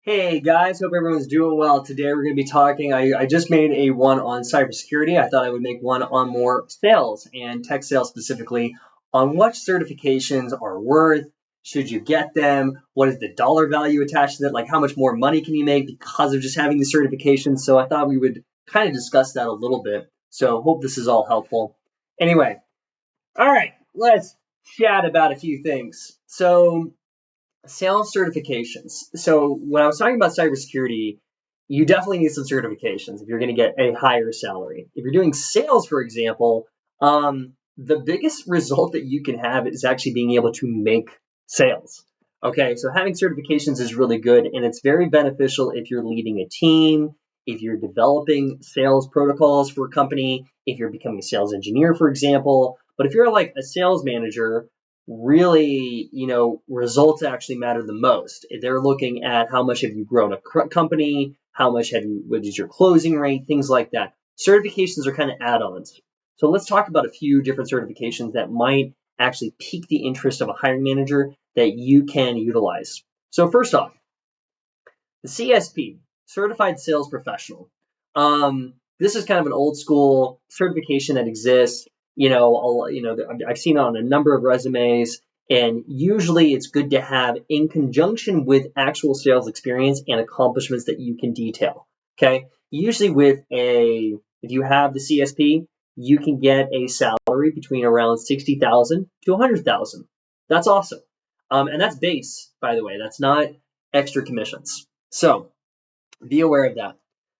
Hey guys, hope everyone's doing well. Today we're going to be talking. I just made a one on cybersecurity. I thought I would make one on more sales and tech sales specifically on what certifications are worth. Should you get them? What is the dollar value attached to it? Like how much more money can you make because of just having the certifications? So I thought we would kind of discuss that a little bit. So hope this is all helpful. Anyway, all right, let's chat about a few things. So sales certifications. So when I was talking about cybersecurity, you definitely need some certifications if you're going to get a higher salary. If you're doing sales, for example, the biggest result that you can have is actually being able to make sales. Okay, so having certifications is really good, and it's very beneficial if you're leading a team, if you're developing sales protocols for a company, if you're becoming a sales engineer, for example. But if you're like a sales manager, really, results actually matter the most. They're looking at how much have you grown a company, what is your closing rate, things like that. Certifications are kind of add-ons. So let's talk about a few different certifications that might actually pique the interest of a hiring manager that you can utilize. So first off, the CSP, Certified Sales Professional. This is kind of an old school certification that exists. I've seen it on a number of resumes, and usually it's good to have in conjunction with actual sales experience and accomplishments that you can detail. Okay, usually if you have the CSP, you can get a salary between around 60,000 to 100,000. That's awesome, and that's base, by the way. That's not extra commissions. So be aware of that.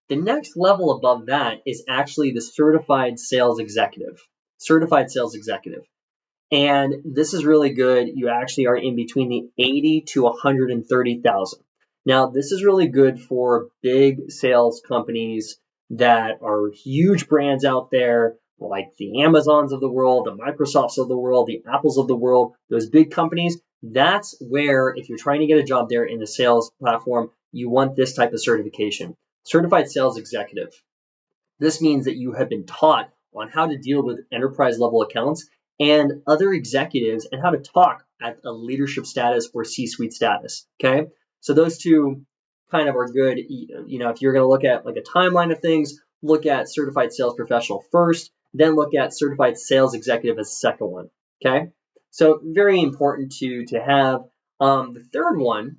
The next level above that is actually the certified sales executive. Certified sales executive. And this is really good. You actually are in between the 80 to 130,000. Now, this is really good for big sales companies that are huge brands out there, like the Amazons of the world, the Microsofts of the world, the Apples of the world, those big companies. That's where, if you're trying to get a job there in the sales platform, you want this type of certification. Certified sales executive. This means that you have been taught on how to deal with enterprise level accounts and other executives and how to talk at a leadership status or C-suite status. Okay, so those two kind of are good. If you're going to look at like a timeline of things, look at certified sales professional first, then look at certified sales executive as the second one. Okay, so very important to have. The third one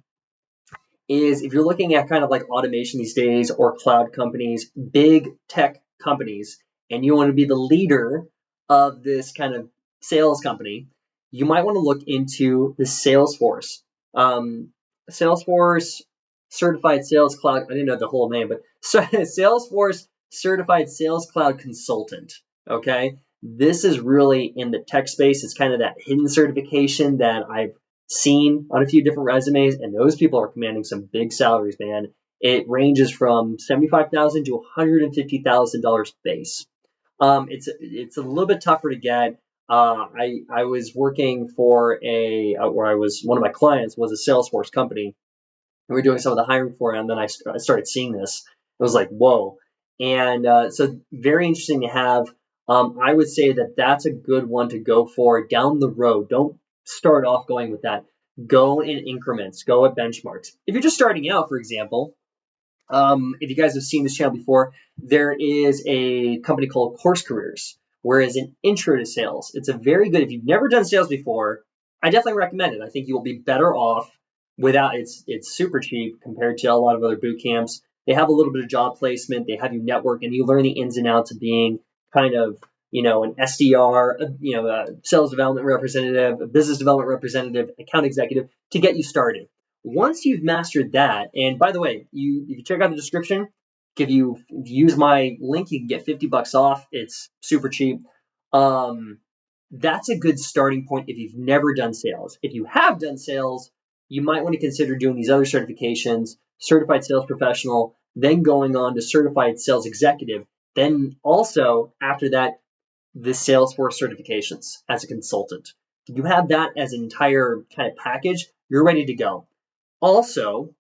is if you're looking at kind of like automation these days or cloud companies, big tech companies, and you want to be the leader of this kind of sales company, you might want to look into the Salesforce. Salesforce Certified Sales Cloud, I didn't know the whole name, but Salesforce Certified Sales Cloud Consultant. Okay. This is really in the tech space. It's kind of that hidden certification that I've seen on a few different resumes, and those people are commanding some big salaries, man. It ranges from $75,000 to $150,000 base. It's a little bit tougher to get. I was working for one of my clients was a Salesforce company, and we were doing some of the hiring for it, and then I started seeing this. It was like, whoa. And so very interesting to have. I would say that that's a good one to go for down the road. Don't start off going with that. Go in increments, go at benchmarks. If you're just starting out, for example, if you guys have seen this channel before, there is a company called CouseCareers, where it's an intro to sales. It's a very good, if you've never done sales before, I definitely recommend it. I think you will be better off without, it's super cheap compared to a lot of other boot camps. They have a little bit of job placement, they have you network, and you learn the ins and outs of being kind of, an SDR, a sales development representative, a business development representative, account executive to get you started. Once you've mastered that, and by the way, if you check out the description, if you use my link, you can get $50 off. It's super cheap. That's a good starting point if you've never done sales. If you have done sales, you might want to consider doing these other certifications, certified sales professional, then going on to certified sales executive. Then also after that, the Salesforce certifications as a consultant. If you have that as an entire kind of package, you're ready to go. Also,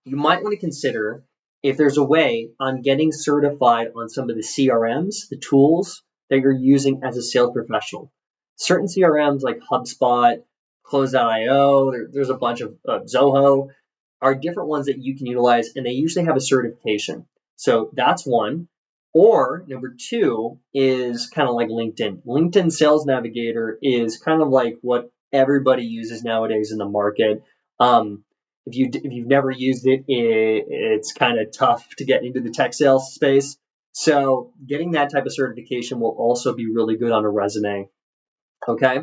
you might want to consider if there's a way on getting certified on some of the CRMs, the tools that you're using as a sales professional. Certain CRMs like HubSpot, Close.io, there's a bunch of Zoho. are different ones that you can utilize, and they usually have a certification. So that's one. Or number two is kind of like LinkedIn. LinkedIn Sales Navigator is kind of like what everybody uses nowadays in the market. If you've never used it, it's kind of tough to get into the tech sales space. So getting that type of certification will also be really good on a resume. Okay,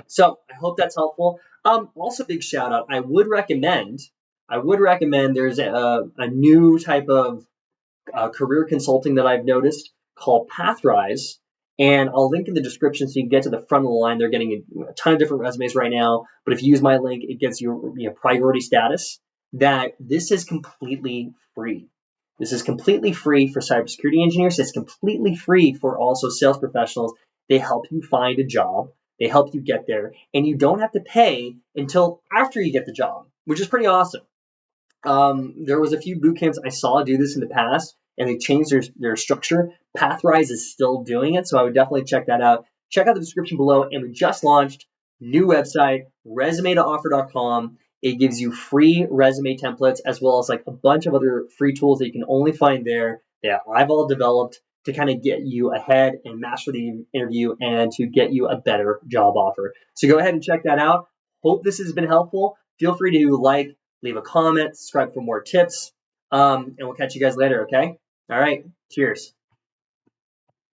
so I hope that's helpful. Also, big shout out. I would recommend. There's a new type of career consulting that I've noticed called Pathrise. And I'll link in the description so you can get to the front of the line. They're getting a ton of different resumes right now. But if you use my link, it gets you, priority status. That this is completely free. This is completely free for cybersecurity engineers. It's completely free for also sales professionals. They help you find a job. They help you get there. And you don't have to pay until after you get the job, which is pretty awesome. There was a few boot camps I saw do this in the past, and they changed their structure. Pathrise is still doing it, so I would definitely check that out. Check out the description below, and we just launched new website, resume2offer.com. It gives you free resume templates as well as like a bunch of other free tools that you can only find there that I've all developed to kind of get you ahead and master the interview and to get you a better job offer. So go ahead and check that out. Hope this has been helpful. Feel free to like, leave a comment, subscribe for more tips, and we'll catch you guys later, okay? All right, cheers.